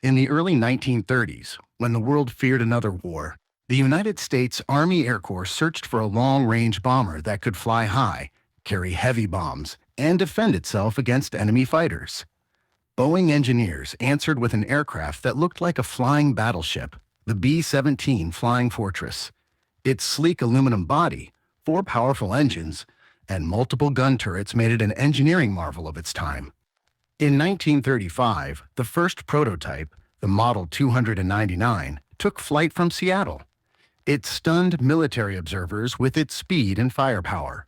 In the early 1930s, when the world feared another war, the United States Army Air Corps searched for a long-range bomber that could fly high, carry heavy bombs, and defend itself against enemy fighters. Boeing engineers answered with an aircraft that looked like a flying battleship, the B-17 Flying Fortress. Its sleek aluminum body, four powerful engines, and multiple gun turrets made it an engineering marvel of its time. In 1935, the first prototype, the Model 299, took flight from Seattle. It stunned military observers with its speed and firepower.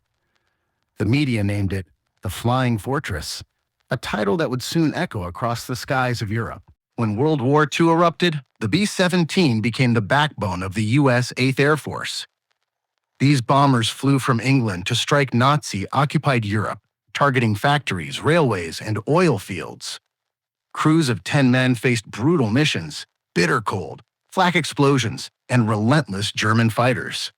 The media named it the Flying Fortress, a title that would soon echo across the skies of Europe. When World War II erupted, the B-17 became the backbone of the U.S. 8th Air Force. These bombers flew from England to strike Nazi-occupied Europe, targeting factories, railways, and oil fields. Crews of 10 men faced brutal missions, bitter cold, flak explosions, and relentless German fighters.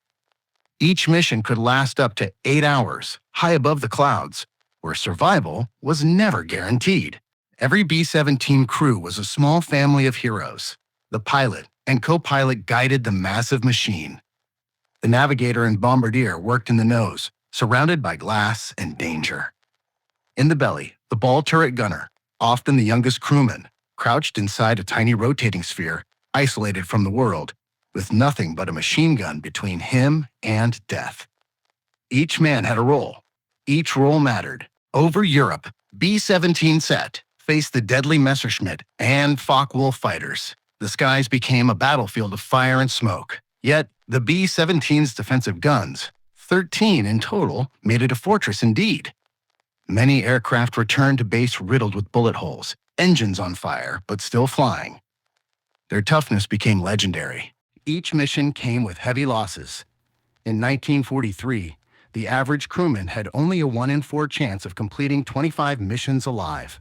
Each mission could last up to 8 hours, high above the clouds, where survival was never guaranteed. Every B-17 crew was a small family of heroes. The pilot and co-pilot guided the massive machine. The navigator and bombardier worked in the nose, surrounded by glass and danger. In the belly, the ball turret gunner, often the youngest crewman, crouched inside a tiny rotating sphere, isolated from the world, with nothing but a machine gun between him and death. Each man had a role. Each role mattered. Over Europe, B-17 set faced the deadly Messerschmitt and Focke-Wulf fighters. The skies became a battlefield of fire and smoke. Yet, the B-17's defensive guns, 13 in total, made it a fortress indeed. Many aircraft returned to base riddled with bullet holes, engines on fire, but still flying. Their toughness became legendary. Each mission came with heavy losses. In 1943, the average crewman had only a 1 in 4 chance of completing 25 missions alive.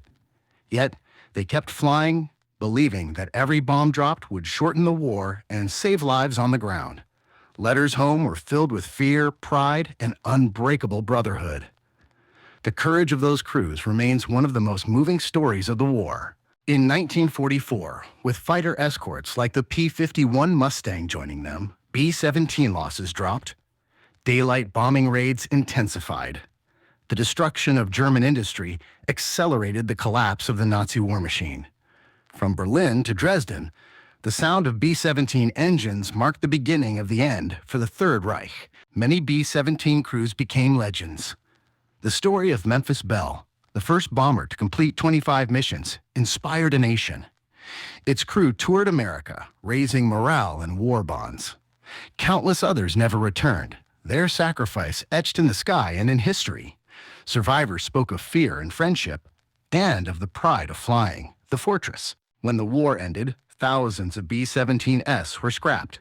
Yet, they kept flying, believing that every bomb dropped would shorten the war and save lives on the ground. Letters home were filled with fear, pride, and unbreakable brotherhood. The courage of those crews remains one of the most moving stories of the war. In 1944, with fighter escorts like the P-51 Mustang joining them, B-17 losses dropped. Daylight bombing raids intensified. The destruction of German industry accelerated the collapse of the Nazi war machine. From Berlin to Dresden, the sound of B-17 engines marked the beginning of the end for the Third Reich. Many B-17 crews became legends. The story of Memphis Belle, the first bomber to complete 25 missions, inspired a nation. Its crew toured America, raising morale and war bonds. Countless others never returned, their sacrifice etched in the sky and in history. Survivors spoke of fear and friendship, and of the pride of flying, the fortress. When the war ended, thousands of B-17s were scrapped.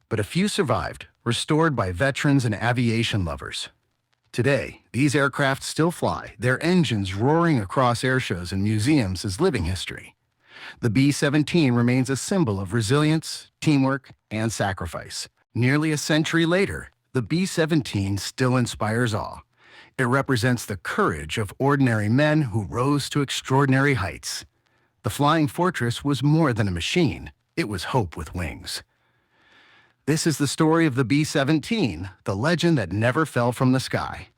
But a few survived, restored by veterans and aviation lovers. Today, these aircraft still fly, their engines roaring across airshows and museums as living history. The B-17 remains a symbol of resilience, teamwork, and sacrifice. Nearly a century later, the B-17 still inspires awe. It represents the courage of ordinary men who rose to extraordinary heights. The Flying Fortress was more than a machine. It was hope with wings. This is the story of the B-17, the legend that never fell from the sky.